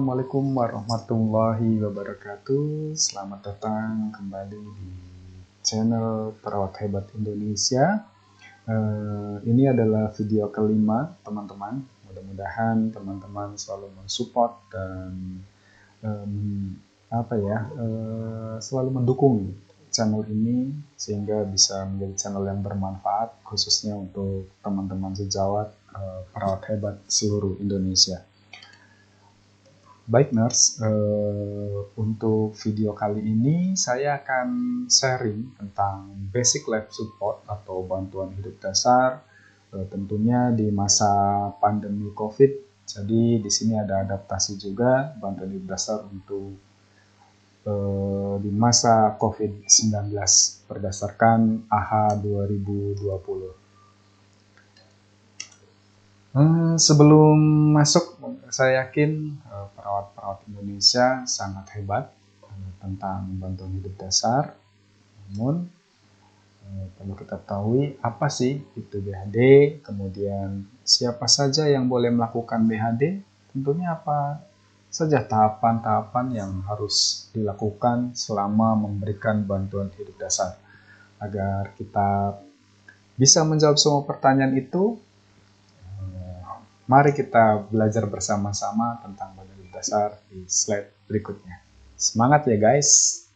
Assalamualaikum warahmatullahi wabarakatuh. Selamat datang kembali di channel Perawat Hebat Indonesia. Ini adalah video kelima, teman-teman. Mudah-mudahan teman-teman selalu mensupport dan selalu mendukung channel ini sehingga bisa menjadi channel yang bermanfaat, khususnya untuk teman-teman sejawat perawat hebat seluruh Indonesia. Baik Nurse, untuk video kali ini saya akan sharing tentang basic life support atau bantuan hidup dasar, tentunya di masa pandemi COVID. Jadi di sini ada adaptasi juga bantuan hidup dasar untuk di masa COVID-19 berdasarkan AHA 2020. Sebelum masuk, saya yakin perawat-perawat Indonesia sangat hebat tentang bantuan hidup dasar. Namun, perlu kita ketahui apa sih itu BHD, kemudian siapa saja yang boleh melakukan BHD, tentunya apa saja tahapan-tahapan yang harus dilakukan selama memberikan bantuan hidup dasar. Agar kita bisa menjawab semua pertanyaan itu, mari kita belajar bersama-sama tentang bantuan hidup dasar di slide berikutnya. Semangat ya guys!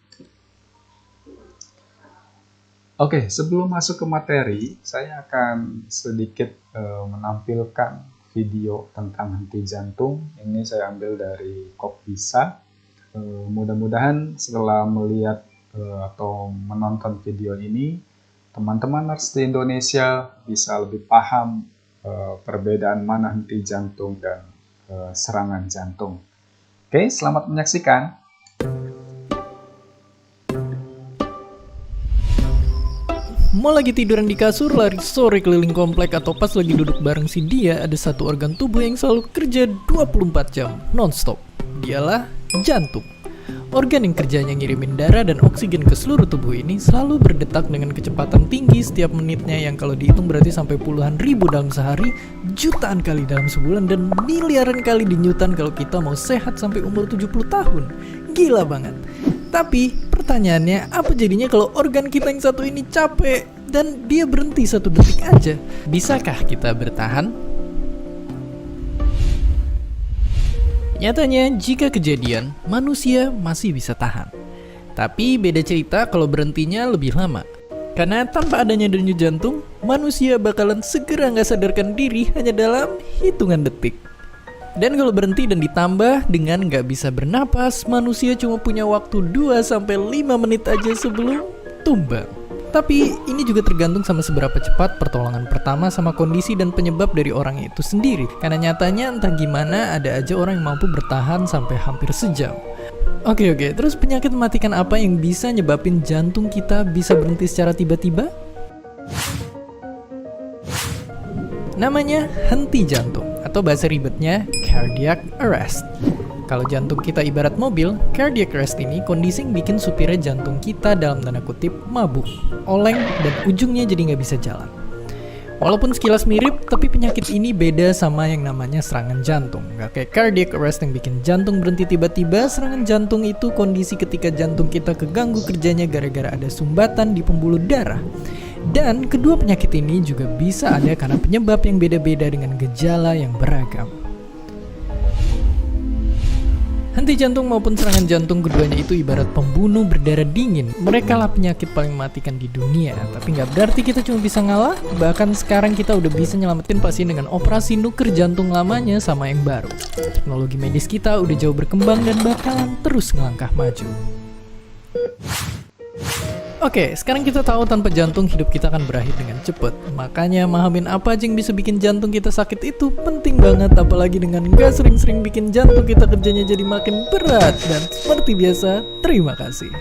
Oke, sebelum masuk ke materi, saya akan sedikit menampilkan video tentang henti jantung. Ini saya ambil dari Kopbisa. Mudah-mudahan setelah melihat atau menonton video ini, teman-teman nurse di Indonesia bisa lebih paham perbedaan mana henti jantung dan serangan jantung. Oke, selamat menyaksikan. Mau lagi tiduran di kasur, lari sore keliling komplek, atau pas lagi duduk bareng si dia, ada satu organ tubuh yang selalu kerja 24 jam, non-stop. Dialah jantung. Organ yang kerjanya ngirimin darah dan oksigen ke seluruh tubuh ini selalu berdetak dengan kecepatan tinggi setiap menitnya, yang kalau dihitung berarti sampai puluhan ribu dalam sehari, jutaan kali dalam sebulan, dan miliaran kali di Newton kalau kita mau sehat sampai umur 70 tahun. Gila banget. Tapi pertanyaannya, apa jadinya kalau organ kita yang satu ini capek dan dia berhenti 1 detik aja? Bisakah kita bertahan? Nyatanya, jika kejadian, manusia masih bisa tahan. Tapi beda cerita kalau berhentinya lebih lama. Karena tanpa adanya denyut jantung, manusia bakalan segera nggak sadarkan diri hanya dalam hitungan detik. Dan kalau berhenti dan ditambah dengan nggak bisa bernapas, manusia cuma punya waktu 2-5 menit aja sebelum tumbang. Tapi ini juga tergantung sama seberapa cepat pertolongan pertama sama kondisi dan penyebab dari orang itu sendiri. Karena nyatanya entah gimana ada aja orang yang mampu bertahan sampai hampir sejam. Oke, terus penyakit mematikan apa yang bisa nyebabin jantung kita bisa berhenti secara tiba-tiba? Namanya henti jantung, atau bahasa ribetnya cardiac arrest. Kalau jantung kita ibarat mobil, cardiac arrest ini kondisi yang bikin supirnya jantung kita dalam tanda kutip mabuk, oleng, dan ujungnya jadi nggak bisa jalan. Walaupun sekilas mirip, tapi penyakit ini beda sama yang namanya serangan jantung. Nggak kayak cardiac arrest yang bikin jantung berhenti tiba-tiba, serangan jantung itu kondisi ketika jantung kita keganggu kerjanya gara-gara ada sumbatan di pembuluh darah. Dan kedua penyakit ini juga bisa ada karena penyebab yang beda-beda dengan gejala yang beragam. Henti jantung maupun serangan jantung keduanya itu ibarat pembunuh berdarah dingin. Mereka lah penyakit paling mematikan di dunia. Tapi nggak berarti kita cuma bisa ngalah. Bahkan sekarang kita udah bisa nyelamatin pasien dengan operasi nuker jantung lamanya sama yang baru. Teknologi medis kita udah jauh berkembang dan bakalan terus ngelangkah maju. Oke, sekarang kita tahu tanpa jantung hidup kita akan berakhir dengan cepat. Makanya mahamin apa aja yang bisa bikin jantung kita sakit itu penting banget. Apalagi dengan gak sering-sering bikin jantung kita kerjanya jadi makin berat. Dan seperti biasa, terima kasih.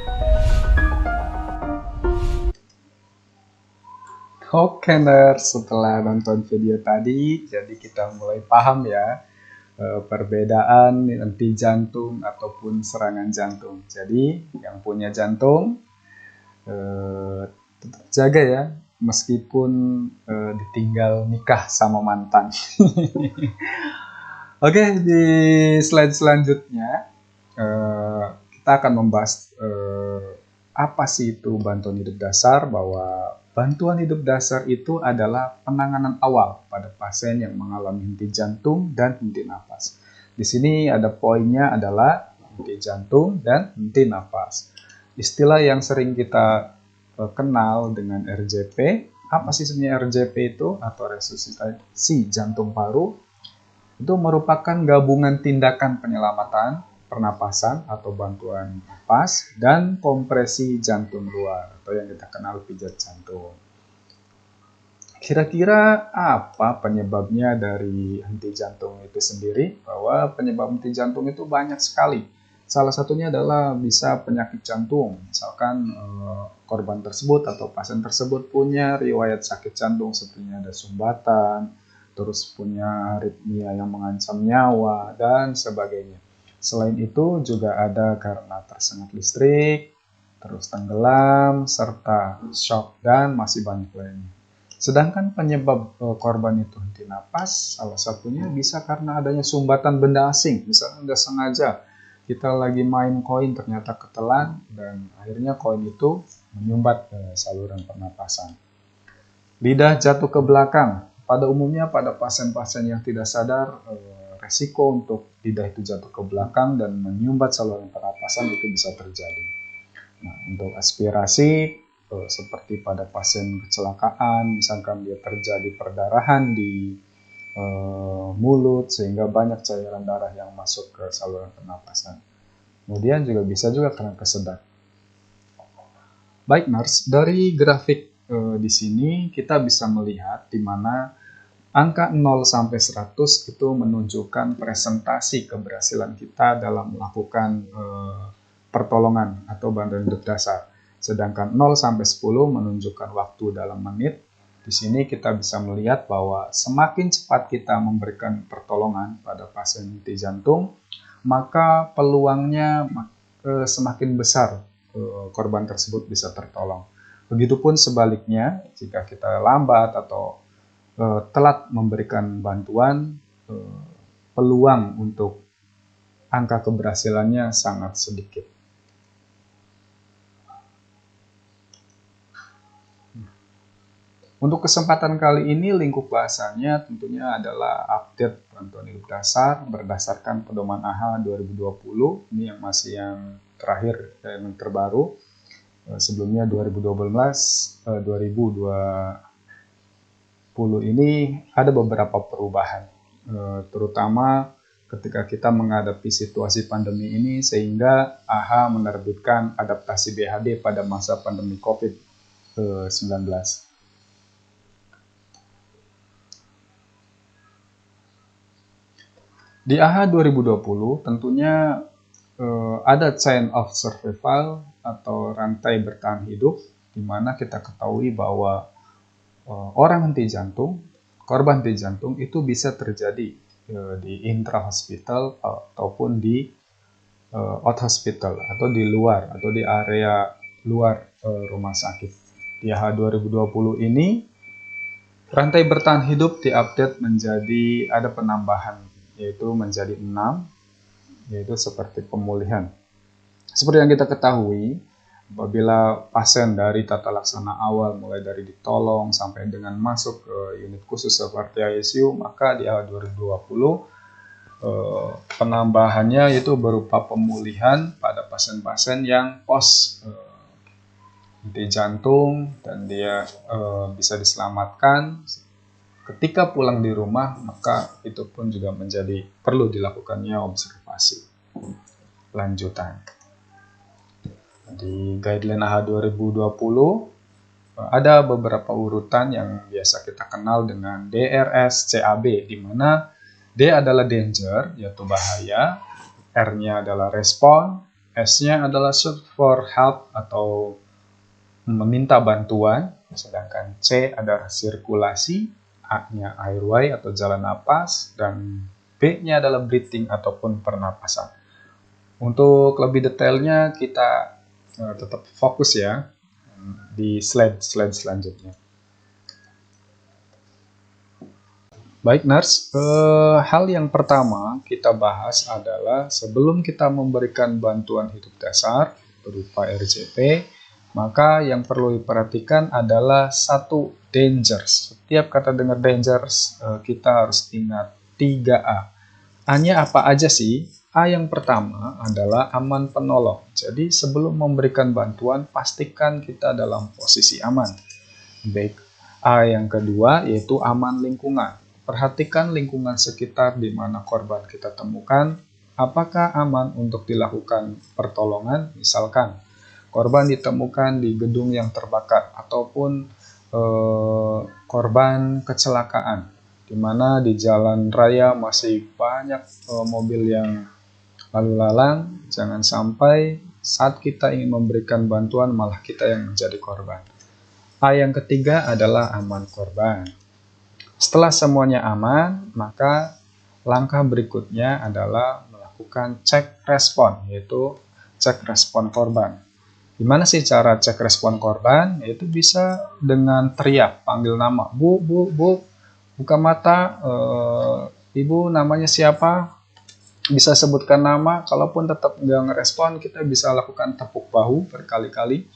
Oke nurse, setelah nonton video tadi, jadi kita mulai paham ya perbedaan henti jantung ataupun serangan jantung. Jadi yang punya jantung tetap jaga ya, meskipun ditinggal nikah sama mantan. Oke, di slide selanjutnya kita akan membahas apa sih itu bantuan hidup dasar, bahwa bantuan hidup dasar itu adalah penanganan awal pada pasien yang mengalami henti jantung dan henti napas. Di sini ada poinnya adalah henti jantung dan henti napas. Istilah yang sering kita kenal dengan RJP. Apa sih sebenarnya RJP itu, atau resusitasi jantung paru? Itu merupakan gabungan tindakan penyelamatan pernapasan atau bantuan napas dan kompresi jantung luar atau yang kita kenal pijat jantung. Kira-kira apa penyebabnya dari henti jantung itu sendiri? Bahwa penyebab henti jantung itu banyak sekali. Salah satunya adalah bisa penyakit jantung. Misalkan korban tersebut atau pasien tersebut punya riwayat sakit jantung seperti ada sumbatan, terus punya aritmia yang mengancam nyawa, dan sebagainya. Selain itu juga ada karena tersengat listrik, terus tenggelam, serta shock, dan masih banyak lainnya. Sedangkan penyebab korban itu henti napas, salah satunya bisa karena adanya sumbatan benda asing. Misalnya nggak sengaja kita lagi main koin ternyata ketelan, dan akhirnya koin itu menyumbat saluran pernapasan. Lidah jatuh ke belakang. Pada umumnya pada pasien-pasien yang tidak sadar, resiko untuk lidah itu jatuh ke belakang dan menyumbat saluran pernapasan itu bisa terjadi. Nah, untuk aspirasi, seperti pada pasien kecelakaan, misalkan dia terjadi perdarahan di mulut sehingga banyak cairan darah yang masuk ke saluran pernapasan. Kemudian juga bisa juga karena kesedak. Baik, Nars, dari grafik di sini kita bisa melihat di mana angka 0 sampai 100 itu menunjukkan presentasi keberhasilan kita dalam melakukan pertolongan atau bantuan hidup dasar. Sedangkan 0 sampai 10 menunjukkan waktu dalam menit. Di sini kita bisa melihat bahwa semakin cepat kita memberikan pertolongan pada pasien henti jantung, maka peluangnya semakin besar korban tersebut bisa tertolong. Begitupun sebaliknya, jika kita lambat atau telat memberikan bantuan, peluang untuk angka keberhasilannya sangat sedikit. Untuk kesempatan kali ini, lingkup bahasanya tentunya adalah update bantuan hidup dasar berdasarkan pedoman AHA 2020. Ini yang masih yang terakhir dan yang terbaru. Sebelumnya 2020 ini ada beberapa perubahan, terutama ketika kita menghadapi situasi pandemi ini, sehingga AHA menerbitkan adaptasi BHD pada masa pandemi COVID-19. Di AHA 2020 tentunya ada chain of survival atau rantai bertahan hidup, di mana kita ketahui bahwa orang henti jantung, korban henti jantung itu bisa terjadi di intra-hospital ataupun di out-hospital atau di luar atau di area luar rumah sakit. Di AHA 2020 ini, rantai bertahan hidup diupdate menjadi ada penambahan, yaitu menjadi 6, yaitu seperti pemulihan. Seperti yang kita ketahui, apabila pasien dari tata laksana awal mulai dari ditolong sampai dengan masuk ke unit khusus seperti ICU, maka di AHA 2020 penambahannya itu berupa pemulihan pada pasien-pasien yang post henti jantung dan dia bisa diselamatkan. Ketika pulang di rumah, maka itu pun juga menjadi perlu dilakukannya observasi lanjutan. Di guideline AHA 2020 ada beberapa urutan yang biasa kita kenal dengan DRS CAB, di mana D adalah danger, yaitu bahaya, R-nya adalah respon, S-nya adalah search for help atau meminta bantuan, sedangkan C adalah sirkulasi, A-nya airway atau jalan napas, dan B-nya adalah breathing ataupun pernapasan. Untuk lebih detailnya kita tetap fokus ya di slide selanjutnya. Baik, Nars. Hal yang pertama kita bahas adalah sebelum kita memberikan bantuan hidup dasar berupa RJP, maka yang perlu diperhatikan adalah satu, dangers. Setiap kata dengar dangers, kita harus ingat 3A. A-nya apa aja sih? A yang pertama adalah aman penolong. Jadi sebelum memberikan bantuan, pastikan kita dalam posisi aman. Baik. A yang kedua yaitu aman lingkungan. Perhatikan lingkungan sekitar di mana korban kita temukan, apakah aman untuk dilakukan pertolongan. Misalkan, korban ditemukan di gedung yang terbakar ataupun korban kecelakaan, di mana di jalan raya masih banyak mobil yang lalu lalang. Jangan sampai saat kita ingin memberikan bantuan malah kita yang menjadi korban. A yang ketiga adalah aman korban. Setelah semuanya aman, maka langkah berikutnya adalah melakukan cek respon, yaitu cek respon korban. Gimana sih cara cek respon korban? Yaitu bisa dengan teriak, panggil nama. Bu, buka mata, ibu namanya siapa? Bisa sebutkan nama. Kalaupun tetap nggak ngerespon, kita bisa lakukan tepuk bahu berkali-kali.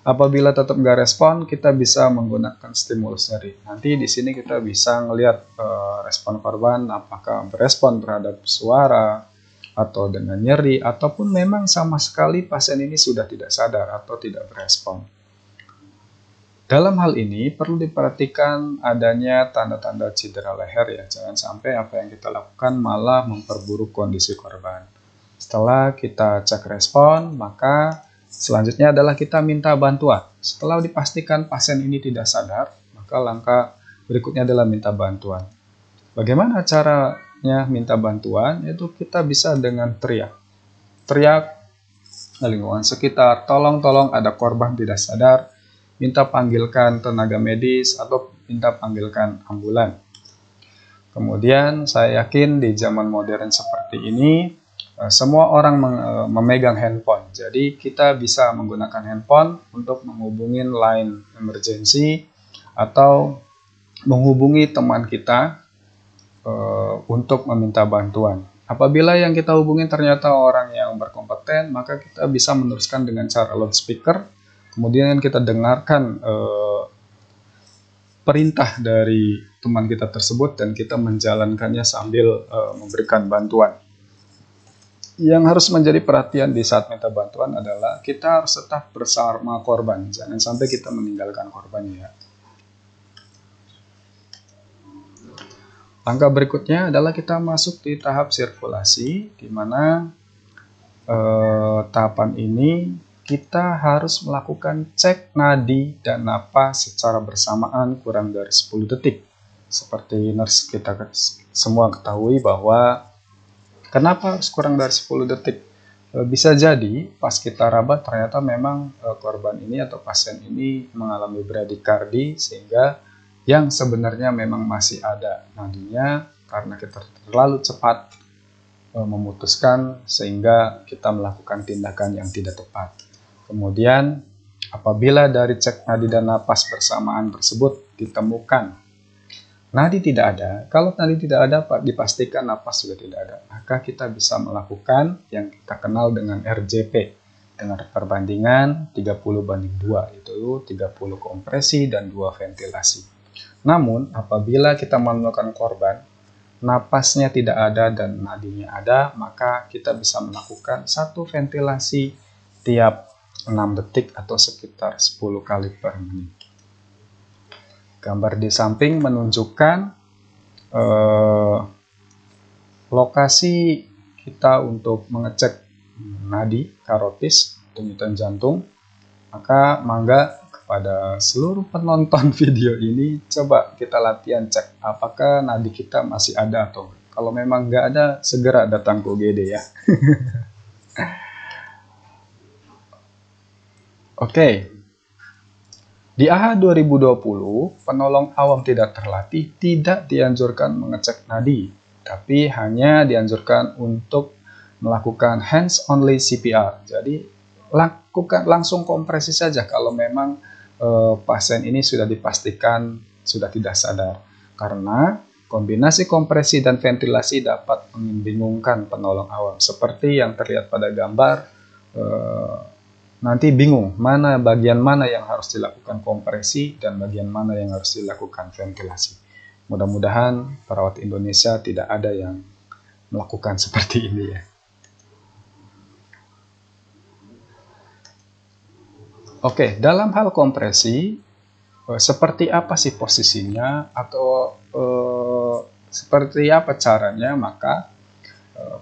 Apabila tetap nggak respon, kita bisa menggunakan stimulus nyeri. Nanti di sini kita bisa ngelihat respon korban, apakah berespon terhadap suara, atau dengan nyeri, ataupun memang sama sekali pasien ini sudah tidak sadar atau tidak berespon. Dalam hal ini perlu diperhatikan adanya tanda-tanda cedera leher ya. Jangan sampai apa yang kita lakukan malah memperburuk kondisi korban. Setelah kita cek respon, maka selanjutnya adalah kita minta bantuan. Setelah dipastikan pasien ini tidak sadar, maka langkah berikutnya adalah minta bantuan. Bagaimana caranya minta bantuan? Yaitu kita bisa dengan teriak. Teriak lingkungan sekitar, tolong ada korban tidak sadar, minta panggilkan tenaga medis atau minta panggilkan ambulan. Kemudian saya yakin di zaman modern seperti ini, semua orang memegang handphone, jadi kita bisa menggunakan handphone untuk menghubungi line emergency atau menghubungi teman kita untuk meminta bantuan. Apabila yang kita hubungi ternyata orang yang berkompeten, maka kita bisa meneruskan dengan cara loudspeaker, kemudian kita dengarkan perintah dari teman kita tersebut dan kita menjalankannya sambil memberikan bantuan. Yang harus menjadi perhatian di saat minta bantuan adalah kita harus tetap bersama korban. Jangan sampai kita meninggalkan korbannya ya. Langkah berikutnya adalah kita masuk di tahap sirkulasi, di mana tahapan ini kita harus melakukan cek nadi dan napas secara bersamaan kurang dari 10 detik. Seperti nurse kita semua ketahui bahwa kenapa harus kurang dari 10 detik? Bisa jadi pas kita rabat ternyata memang korban ini atau pasien ini mengalami bradikardi sehingga yang sebenarnya memang masih ada nadinya karena kita terlalu cepat memutuskan sehingga kita melakukan tindakan yang tidak tepat. Kemudian apabila dari cek nadi dan napas bersamaan tersebut ditemukan nadi tidak ada, kalau nadi tidak ada dipastikan napas juga tidak ada, maka kita bisa melakukan yang kita kenal dengan RJP dengan perbandingan 30:2, itu 30 kompresi dan 2 ventilasi. Namun apabila kita menemukan korban, napasnya tidak ada dan nadinya ada, maka kita bisa melakukan 1 ventilasi tiap 6 detik atau sekitar 10 kali per menit. Gambar di samping menunjukkan lokasi kita untuk mengecek nadi karotis, denyutan jantung. Maka mangga kepada seluruh penonton video ini coba kita latihan cek apakah nadi kita masih ada atau enggak. Kalau memang nggak ada, segera datang ke UGD ya. Oke. Di AHA 2020, penolong awam tidak terlatih tidak dianjurkan mengecek nadi, tapi hanya dianjurkan untuk melakukan hands-only CPR. Jadi lakukan langsung kompresi saja kalau memang pasien ini sudah dipastikan sudah tidak sadar. Karena Kombinasi kompresi dan ventilasi dapat membingungkan penolong awam. Seperti yang terlihat pada gambar, nanti bingung bagian mana yang harus dilakukan kompresi dan bagian mana yang harus dilakukan ventilasi. Mudah-mudahan perawat Indonesia tidak ada yang melakukan seperti ini ya. Oke, dalam hal kompresi, seperti apa sih posisinya atau seperti apa caranya, maka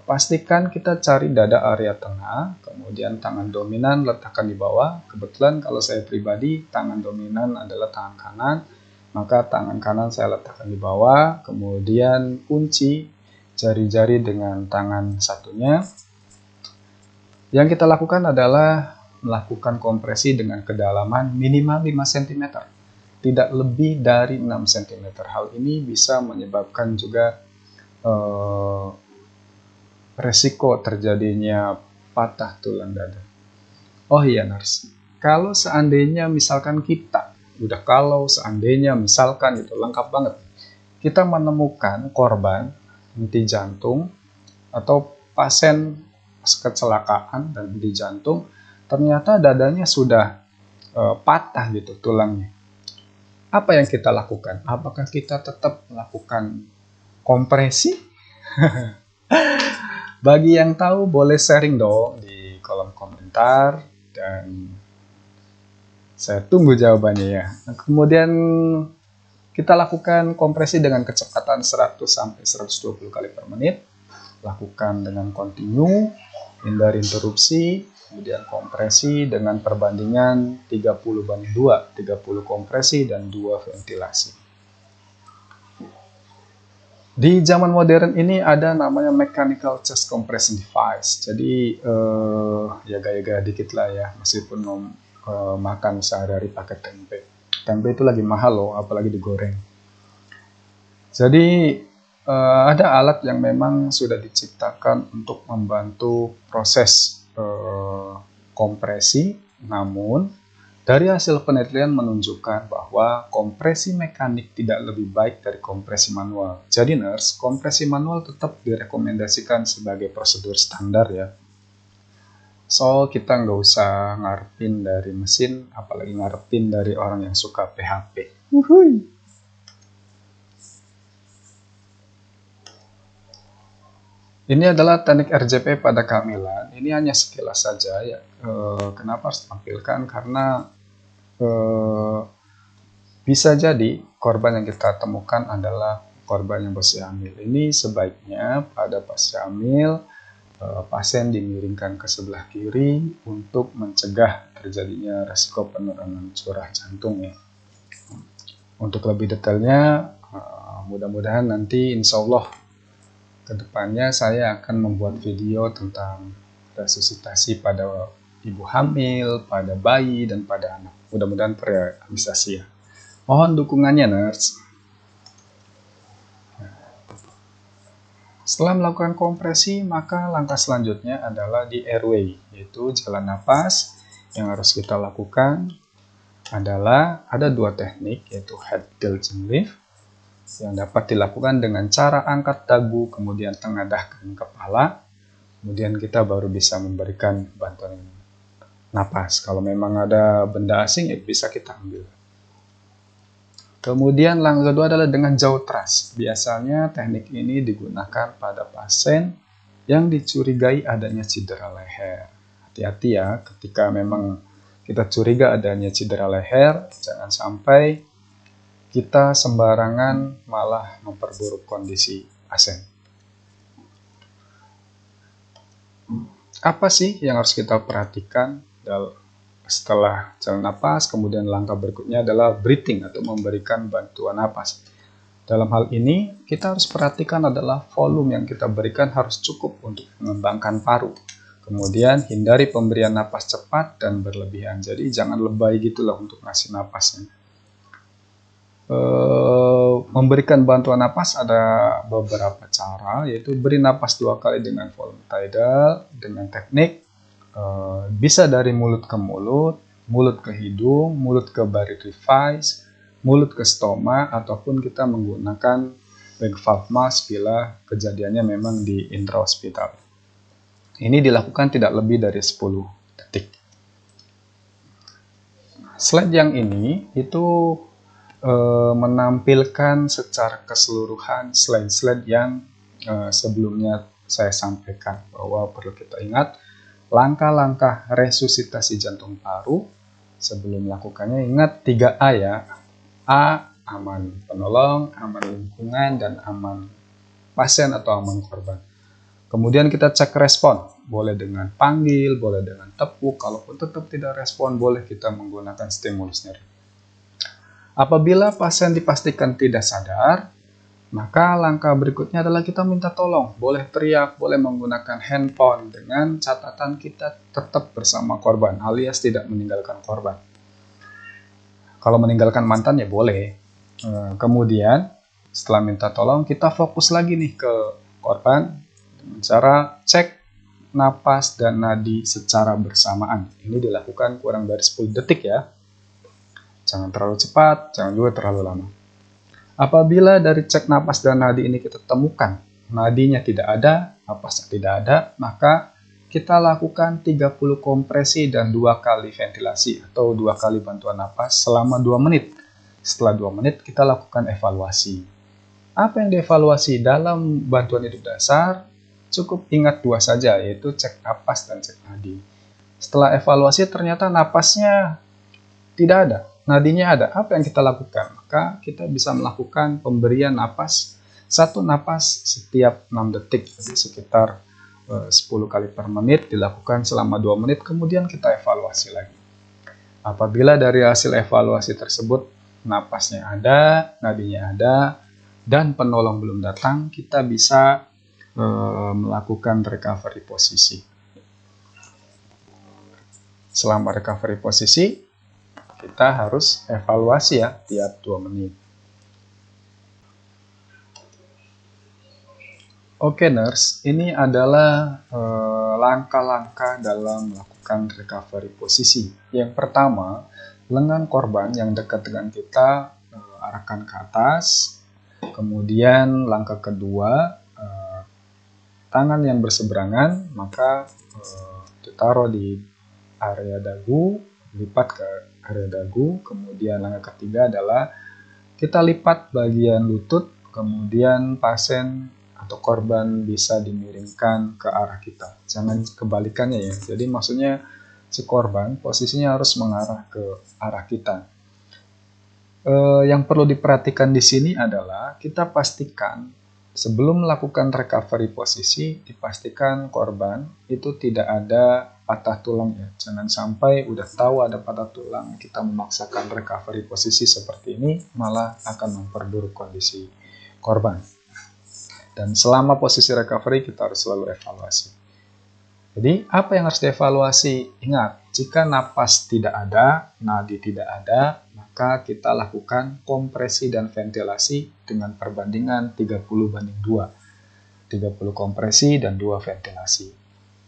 pastikan kita cari dada area tengah, kemudian tangan dominan letakkan di bawah. Kebetulan kalau saya pribadi, tangan dominan adalah tangan kanan, maka tangan kanan saya letakkan di bawah, kemudian kunci jari-jari dengan tangan satunya. Yang kita lakukan adalah melakukan kompresi dengan kedalaman minimal 5 cm. Tidak lebih dari 6 cm. Hal ini bisa menyebabkan juga resiko terjadinya patah tulang dada. Oh iya nurse, kalau seandainya misalkan misalkan itu lengkap banget, kita menemukan korban henti jantung atau pasien kecelakaan dan henti jantung, ternyata dadanya sudah patah gitu tulangnya. Apa yang kita lakukan? Apakah kita tetap melakukan kompresi? Bagi yang tahu boleh sharing dong di kolom komentar dan saya tunggu jawabannya ya. Kemudian kita lakukan kompresi dengan kecepatan 100-120 kali per menit. Lakukan dengan kontinu, hindari interupsi. Kemudian kompresi dengan perbandingan 30:2, 30 kompresi dan 2 ventilasi. Di zaman modern ini ada namanya mechanical chest compression device. Jadi ya gaya-gaya dikit lah ya, meskipun makan sehari-hari pakai tempe. Tempe itu lagi mahal loh, apalagi digoreng. Jadi ada alat yang memang sudah diciptakan untuk membantu proses kompresi, namun dari hasil penelitian menunjukkan bahwa kompresi mekanik tidak lebih baik dari kompresi manual. Jadi nurse, kompresi manual tetap direkomendasikan sebagai prosedur standar ya. So, kita nggak usah ngarepin dari mesin, apalagi ngarepin dari orang yang suka PHP. Wuhui. Ini adalah teknik RJP pada kehamilan. Ini hanya sekilas saja ya. Kenapa harus tampilkan? Karena bisa jadi korban yang kita temukan adalah korban yang posisi hamil. Ini sebaiknya pada posisi hamil pasien dimiringkan ke sebelah kiri untuk mencegah terjadinya resiko penurunan curah jantung ya. Untuk lebih detailnya, mudah-mudahan nanti insya Allah kedepannya saya akan membuat video tentang resusitasi pada ibu hamil, pada bayi, dan pada anak. Mudah-mudahan terrealisasi ya. Mohon dukungannya, nurse. Setelah melakukan kompresi, maka langkah selanjutnya adalah di airway, yaitu jalan napas. Yang harus kita lakukan adalah ada 2 teknik, yaitu head tilting lift, yang dapat dilakukan dengan cara angkat dagu, kemudian tengadahkan kepala, kemudian kita baru bisa memberikan bantuan napas. Kalau memang ada benda asing, ya bisa kita ambil. Kemudian langkah kedua adalah dengan jaw thrust. Biasanya teknik ini digunakan pada pasien yang dicurigai adanya cedera leher. Hati-hati ya, ketika memang kita curiga adanya cedera leher, jangan sampai kita sembarangan malah memperburuk kondisi pasien. Apa sih yang harus kita perhatikan setelah jalan napas? Kemudian langkah berikutnya adalah breathing atau memberikan bantuan napas. Dalam hal ini kita harus perhatikan adalah volume yang kita berikan harus cukup untuk mengembangkan paru. Kemudian hindari pemberian napas cepat dan berlebihan. Jadi jangan lebay gitulah untuk ngasih napasnya. Memberikan bantuan napas ada beberapa cara, yaitu beri napas 2 kali dengan volume tidal dengan teknik bisa dari mulut ke mulut, mulut ke hidung, mulut ke baritrifice, mulut ke stoma, ataupun kita menggunakan wake valve mask bila kejadiannya memang di intrahospital. Ini dilakukan tidak lebih dari 10 detik. Slide yang ini itu menampilkan secara keseluruhan slide-slide yang sebelumnya saya sampaikan, bahwa perlu kita ingat langkah-langkah resusitasi jantung paru sebelum melakukannya. Ingat 3A ya. A, aman penolong, aman lingkungan, dan aman pasien atau aman korban. Kemudian kita cek respon, boleh dengan panggil, boleh dengan tepuk. Kalaupun tetap tidak respon, boleh kita menggunakan stimulus nyeri. Apabila pasien dipastikan tidak sadar, maka langkah berikutnya adalah kita minta tolong. Boleh teriak, boleh menggunakan handphone, dengan catatan kita tetap bersama korban, alias tidak meninggalkan korban. Kalau meninggalkan mantan ya boleh. Kemudian setelah minta tolong, kita fokus lagi nih ke korban dengan cara cek napas dan nadi secara bersamaan. Ini dilakukan kurang dari 10 detik ya. Jangan terlalu cepat, jangan juga terlalu lama. Apabila dari cek napas dan nadi ini kita temukan nadinya tidak ada, napasnya tidak ada, maka kita lakukan 30 kompresi dan 2 kali ventilasi atau 2 kali bantuan napas selama 2 menit. Setelah 2 menit kita lakukan evaluasi. Apa yang dievaluasi dalam bantuan hidup dasar? Cukup ingat 2 saja, yaitu cek napas dan cek nadi. Setelah evaluasi ternyata napasnya tidak ada, nadinya ada. Apa yang kita lakukan? Maka kita bisa melakukan pemberian napas, 1 napas setiap 6 detik, jadi sekitar 10 kali per menit, dilakukan selama 2 menit, kemudian kita evaluasi lagi. Apabila dari hasil evaluasi tersebut napasnya ada, nadinya ada, dan penolong belum datang, kita bisa melakukan recovery posisi. Selama recovery posisi, kita harus evaluasi ya tiap 2 menit. Oke nurse, ini adalah langkah-langkah dalam melakukan recovery posisi. Yang pertama, lengan korban yang dekat dengan kita arahkan ke atas. Kemudian langkah kedua, tangan yang berseberangan maka ditaruh di area dagu, lipat ke area dagu. Kemudian langkah ketiga adalah kita lipat bagian lutut, kemudian pasien atau korban bisa dimiringkan ke arah kita. Jangan kebalikannya ya. Jadi maksudnya si korban posisinya harus mengarah ke arah kita. Yang perlu diperhatikan di sini adalah kita pastikan sebelum melakukan recovery posisi, dipastikan korban itu tidak ada patah tulang ya. Jangan sampai udah tahu ada patah tulang, kita memaksakan recovery posisi seperti ini, malah akan memperburuk kondisi korban. Dan selama posisi recovery, kita harus selalu evaluasi. Jadi, apa yang harus dievaluasi? Ingat, jika napas tidak ada, nadi tidak ada, maka kita lakukan kompresi dan ventilasi dengan perbandingan 30:2. 30 kompresi dan 2 ventilasi.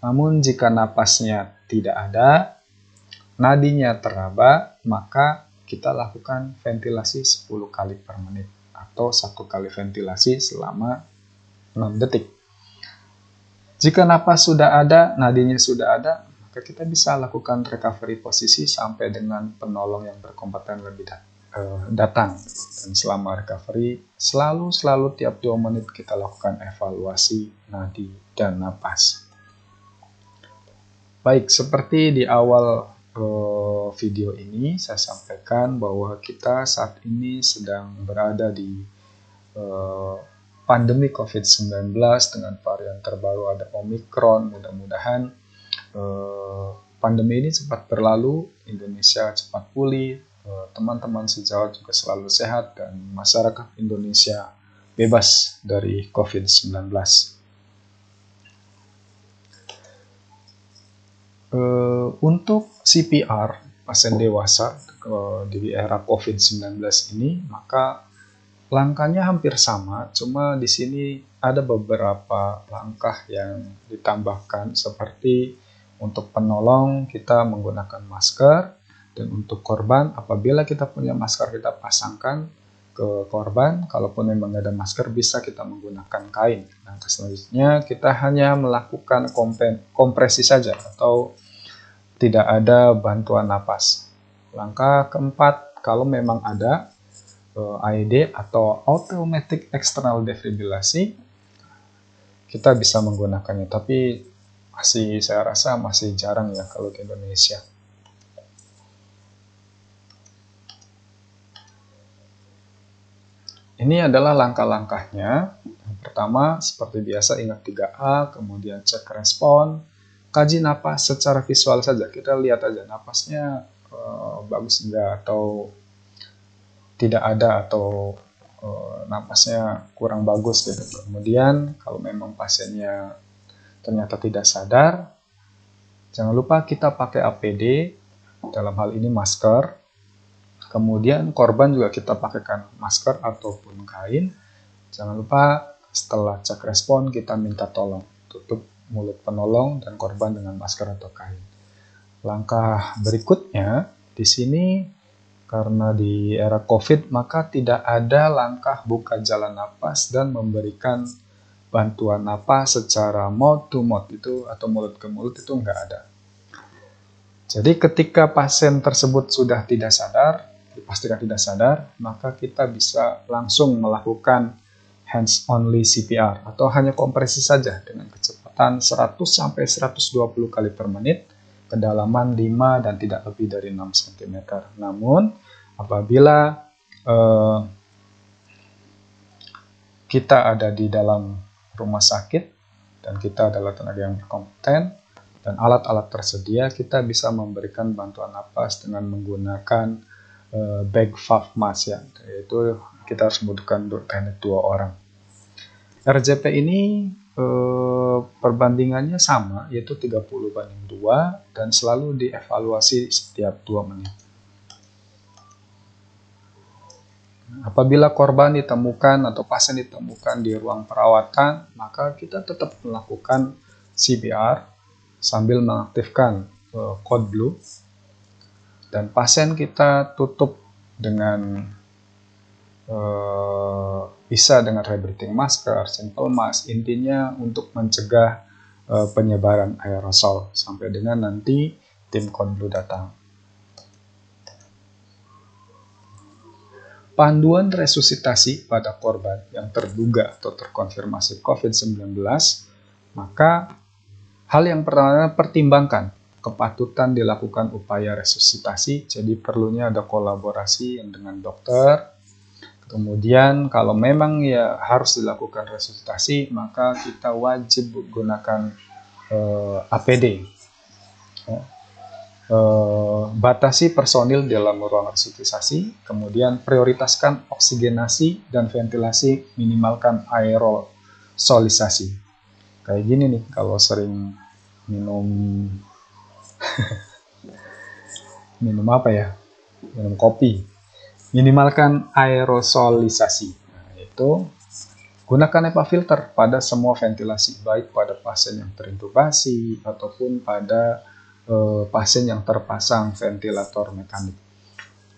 Namun jika napasnya tidak ada, nadinya teraba, maka kita lakukan ventilasi 10 kali per menit atau 1 kali ventilasi selama 6 detik. Jika napas sudah ada, nadinya sudah ada, maka kita bisa lakukan recovery posisi sampai dengan penolong yang berkompeten lebih datang. Dan selama recovery, selalu tiap 2 menit kita lakukan evaluasi nadi dan napas. Baik, seperti di awal video ini saya sampaikan bahwa kita saat ini sedang berada di pandemi COVID-19 dengan varian terbaru ada Omicron. Mudah-mudahan pandemi ini cepat berlalu, Indonesia cepat pulih, teman-teman sejawat juga selalu sehat, dan masyarakat Indonesia bebas dari COVID-19. Untuk CPR pasien dewasa di era COVID-19 ini, maka langkahnya hampir sama, cuma di sini ada beberapa langkah yang ditambahkan, seperti untuk penolong kita menggunakan masker, dan untuk korban apabila kita punya masker kita pasangkan, ke korban. Kalaupun memang nggak ada masker, bisa kita menggunakan kain. Nah, selanjutnya kita hanya melakukan kompresi saja atau tidak ada bantuan napas. Langkah keempat, kalau memang ada AED atau automatic external defibrillasi, kita bisa menggunakannya. Tapi saya rasa masih jarang ya kalau di Indonesia. Ini adalah langkah-langkahnya. Yang pertama, seperti biasa ingat 3A, kemudian cek respon, kaji napas secara visual saja. Kita lihat aja napasnya bagus enggak atau tidak ada atau napasnya kurang bagus gitu. Kemudian kalau memang pasiennya ternyata tidak sadar, jangan lupa kita pakai APD, dalam hal ini masker. Kemudian korban juga kita pakaikan masker ataupun kain. Jangan lupa setelah cek respon kita minta tolong tutup mulut penolong dan korban dengan masker atau kain. Langkah berikutnya di sini karena di era COVID maka tidak ada langkah buka jalan napas dan memberikan bantuan napas secara mouth to mouth itu atau mulut ke mulut itu nggak ada. Jadi ketika pasien tersebut sudah tidak sadar, dipastikan tidak sadar, maka kita bisa langsung melakukan hands only CPR atau hanya kompresi saja dengan kecepatan 100 sampai 120 kali per menit, kedalaman 5 dan tidak lebih dari 6 cm. Namun apabila kita ada di dalam rumah sakit dan kita adalah tenaga yang berkompeten dan alat-alat tersedia, kita bisa memberikan bantuan napas dengan menggunakan bag valve mask ya, yaitu kita harus membutuhkan teknik 2 orang. RJP ini perbandingannya sama, yaitu 30:2 dan selalu dievaluasi setiap 2 menit. Apabila korban ditemukan atau pasien ditemukan di ruang perawatan, maka kita tetap melakukan CPR sambil mengaktifkan code blue. Dan pasien kita tutup dengan bisa dengan rebreathing masker, simple mask, intinya untuk mencegah penyebaran aerosol sampai dengan nanti tim Konblu datang. Panduan resusitasi pada korban yang terduga atau terkonfirmasi COVID-19, maka hal yang pertama pertimbangkan kepatutan dilakukan upaya resusitasi, jadi perlunya ada kolaborasi dengan dokter. Kemudian kalau memang ya harus dilakukan resusitasi, maka kita wajib menggunakan APD. Batasi personil dalam ruang resusitasi, kemudian prioritaskan oksigenasi dan ventilasi, minimalkan aerosolisasi. Kayak gini nih, kalau sering minum minum kopi, minimalkan aerosolisasi. Nah, itu gunakan HEPA filter pada semua ventilasi, baik pada pasien yang terintubasi ataupun pada pasien yang terpasang ventilator mekanik.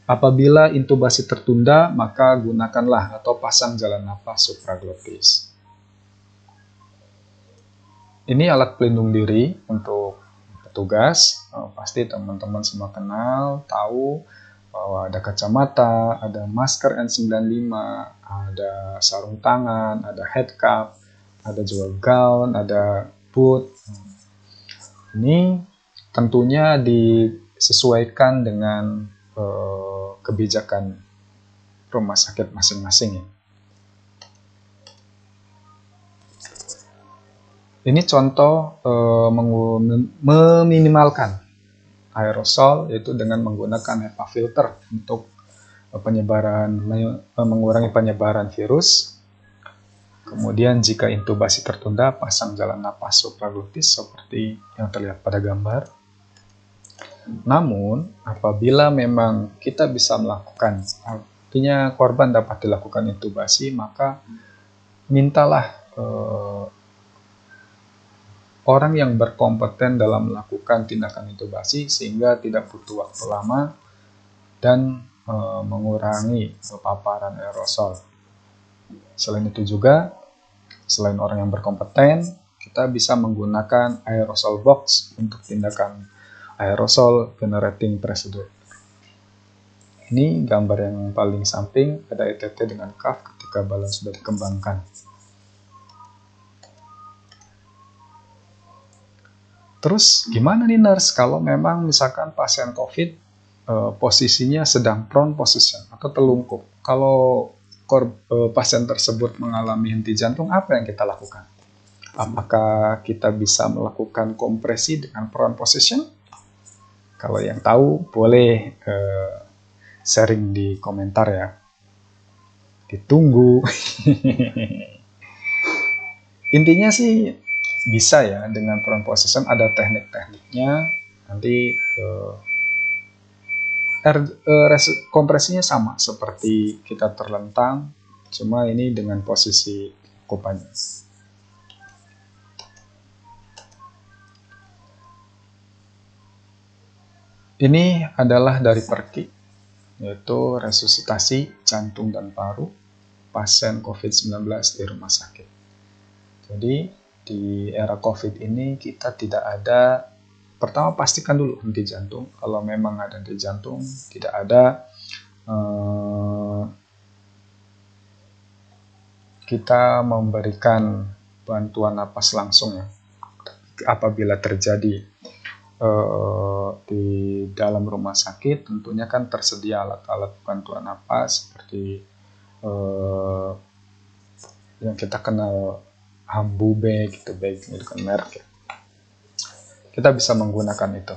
Apabila intubasi tertunda, maka gunakanlah atau pasang jalan napas supraglottis. Ini alat pelindung diri untuk petugas, pasti teman-teman semua kenal, tahu bahwa ada kacamata, ada masker N95, ada sarung tangan, ada headcap, ada juga gown, ada boot. Ini tentunya disesuaikan dengan kebijakan rumah sakit masing-masing ya. Ini contoh meminimalkan aerosol, yaitu dengan menggunakan HEPA filter untuk mengurangi penyebaran virus. Kemudian jika intubasi tertunda, pasang jalan napas supraglottis seperti yang terlihat pada gambar. Namun, apabila memang kita bisa melakukan, artinya korban dapat dilakukan intubasi, maka mintalah orang yang berkompeten dalam melakukan tindakan intubasi sehingga tidak butuh waktu lama dan mengurangi paparan aerosol. Selain itu juga, selain orang yang berkompeten, kita bisa menggunakan aerosol box untuk tindakan aerosol generating procedure. Ini gambar yang paling samping, ada ETT dengan cuff ketika balon sudah dikembangkan. Terus gimana nih nurse kalau memang misalkan pasien COVID posisinya sedang prone position atau telungkup? Kalau pasien tersebut mengalami henti jantung, apa yang kita lakukan? Apakah kita bisa melakukan kompresi dengan prone position? Kalau yang tahu boleh sharing di komentar ya. Ditunggu. Intinya sih bisa ya, dengan prone position ada teknik-tekniknya. Nanti kompresinya sama seperti kita terlentang, cuma ini dengan posisi kupannya. Ini adalah dari Perki, yaitu resusitasi jantung dan paru pasien COVID-19 di rumah sakit. Jadi di era COVID ini kita tidak ada, pertama pastikan dulu henti jantung. Kalau memang ada henti jantung, tidak ada, kita memberikan bantuan napas langsung ya. Apabila terjadi di dalam rumah sakit, tentunya kan tersedia alat-alat bantuan napas seperti yang kita kenal Hambu bag, gitu, bag itu kan merek ya. Kita bisa menggunakan itu.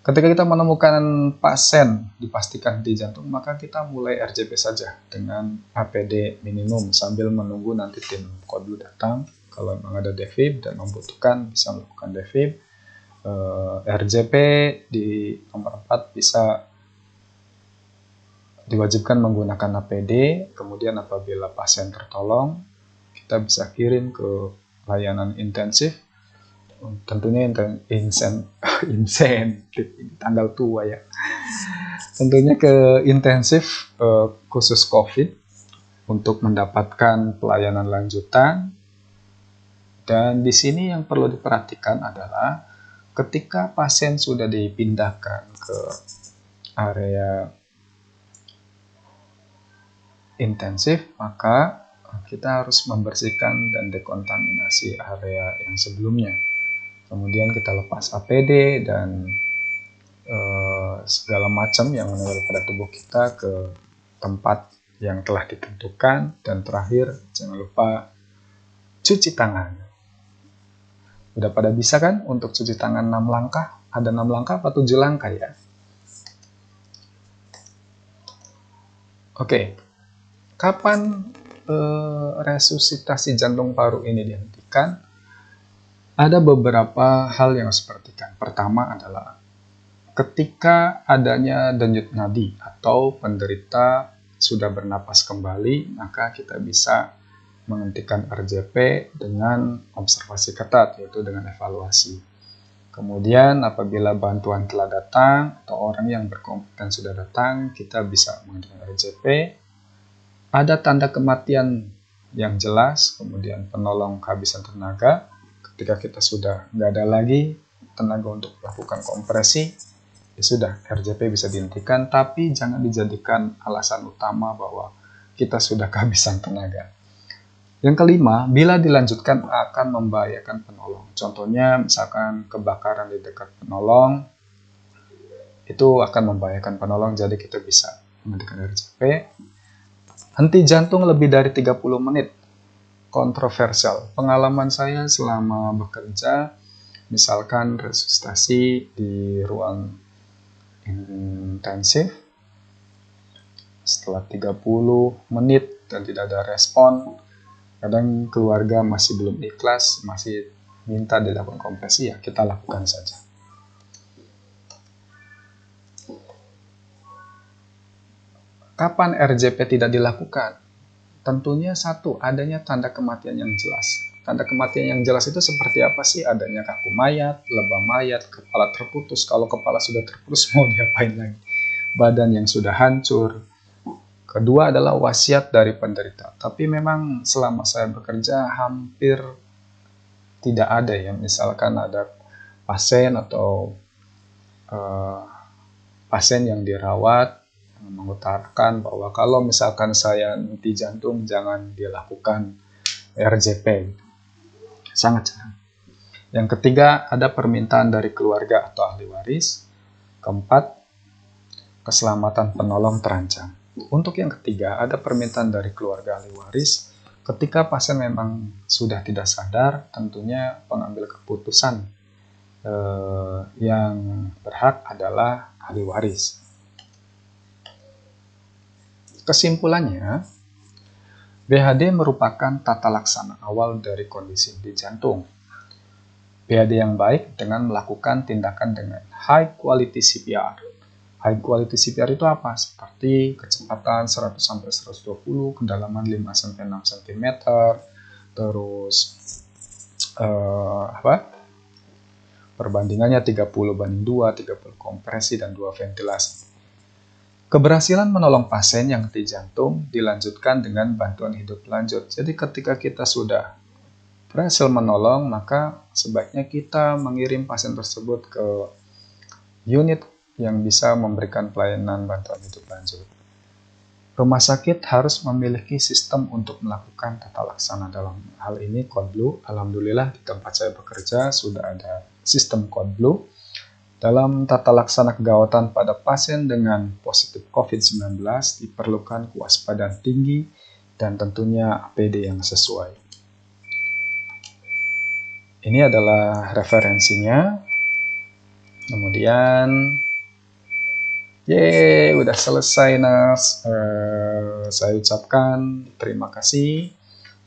Ketika kita menemukan pasien dipastikan henti jantung, maka kita mulai RJP saja dengan APD minimum sambil menunggu nanti tim Kodlu datang. Kalau memang ada defib dan membutuhkan, bisa melakukan defib. RJP di nomor 4 bisa diwajibkan menggunakan APD. Kemudian apabila pasien tertolong, kita bisa kirim ke layanan intensif. Tentunya insentif, tanggal tua ya. Tentunya ke intensif khusus COVID untuk mendapatkan pelayanan lanjutan. Dan di sini yang perlu diperhatikan adalah ketika pasien sudah dipindahkan ke area intensif, maka kita harus membersihkan dan dekontaminasi area yang sebelumnya. Kemudian kita lepas APD dan segala macam yang menempel pada tubuh kita ke tempat yang telah ditentukan. Dan terakhir, jangan lupa cuci tangan. Udah pada bisa kan untuk cuci tangan 6 langkah? Ada 6 langkah atau 7 langkah ya? Oke. Kapan resusitasi jantung paru ini dihentikan? Ada beberapa hal yang harus diperhatikan. Pertama adalah ketika adanya denyut nadi atau penderita sudah bernapas kembali, maka kita bisa menghentikan RJP dengan observasi ketat, yaitu dengan evaluasi. Kemudian apabila bantuan telah datang atau orang yang berkompeten sudah datang, kita bisa menghentikan RJP. Ada tanda kematian yang jelas, kemudian penolong kehabisan tenaga. Ketika kita sudah nggak ada lagi tenaga untuk melakukan kompresi, ya sudah, RJP bisa dihentikan, tapi jangan dijadikan alasan utama bahwa kita sudah kehabisan tenaga. Yang kelima, bila dilanjutkan akan membahayakan penolong. Contohnya, misalkan kebakaran di dekat penolong, itu akan membahayakan penolong, jadi kita bisa menghentikan RJP. Henti jantung lebih dari 30 menit. Kontroversial. Pengalaman saya selama bekerja, misalkan resusitasi di ruang intensif, setelah 30 menit dan tidak ada respon, kadang keluarga masih belum ikhlas, masih minta dilakukan kompresi, ya kita lakukan saja. Kapan RJP tidak dilakukan? Tentunya satu, adanya tanda kematian yang jelas. Tanda kematian yang jelas itu seperti apa sih? Adanya kaku mayat, lebam mayat, kepala terputus. Kalau kepala sudah terputus mau diapain lagi? badan yang sudah hancur. Kedua adalah wasiat dari penderita. Tapi memang selama saya bekerja hampir tidak ada ya, misalkan ada pasien atau pasien yang dirawat mengutarakan bahwa kalau misalkan saya henti jantung jangan dilakukan RJP. Sangat jarang. Yang ketiga, ada permintaan dari keluarga atau ahli waris. Keempat, keselamatan penolong terancam. Untuk yang ketiga, ada permintaan dari keluarga ahli waris. Ketika pasien memang sudah tidak sadar, tentunya pengambil keputusan yang berhak adalah ahli waris. Kesimpulannya, BHD merupakan tata laksana awal dari kondisi henti jantung. BHD yang baik dengan melakukan tindakan dengan high quality CPR. High quality CPR itu apa? Seperti kecepatan 100-120, kedalaman 5-6 cm, terus perbandingannya 30:2, 30 kompresi dan 2 ventilasi. Keberhasilan menolong pasien yang henti jantung dilanjutkan dengan bantuan hidup lanjut. Jadi ketika kita sudah berhasil menolong, maka sebaiknya kita mengirim pasien tersebut ke unit yang bisa memberikan pelayanan bantuan hidup lanjut. Rumah sakit harus memiliki sistem untuk melakukan tata laksana dalam hal ini Code Blue. Alhamdulillah di tempat saya bekerja sudah ada sistem Code Blue. Dalam tata laksana kegawatan pada pasien dengan positif COVID-19 diperlukan kewaspadaan tinggi dan tentunya APD yang sesuai. Ini adalah referensinya. Kemudian, udah selesai nurse. Saya ucapkan terima kasih.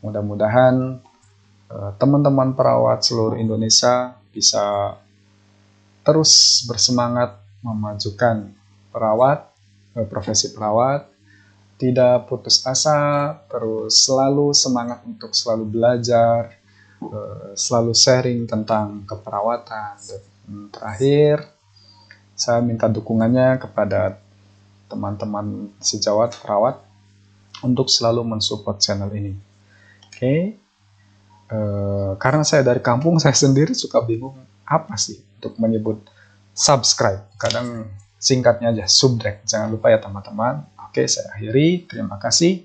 Mudah-mudahan teman-teman perawat seluruh Indonesia bisa terus bersemangat memajukan profesi perawat, tidak putus asa, terus selalu semangat untuk selalu belajar, selalu sharing tentang keperawatan. Dan terakhir, saya minta dukungannya kepada teman-teman sejawat perawat untuk selalu mensupport channel ini. Oke. Karena saya dari kampung, saya sendiri suka bingung apa sih untuk menyebut subscribe. Kadang singkatnya aja subscribe. Jangan lupa ya teman-teman. Oke, saya akhiri. Terima kasih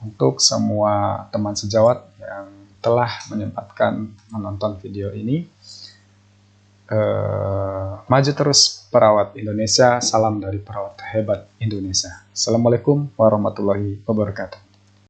untuk semua teman sejawat yang telah menyempatkan menonton video ini. Maju terus perawat Indonesia. Salam dari perawat hebat Indonesia. Assalamualaikum warahmatullahi wabarakatuh.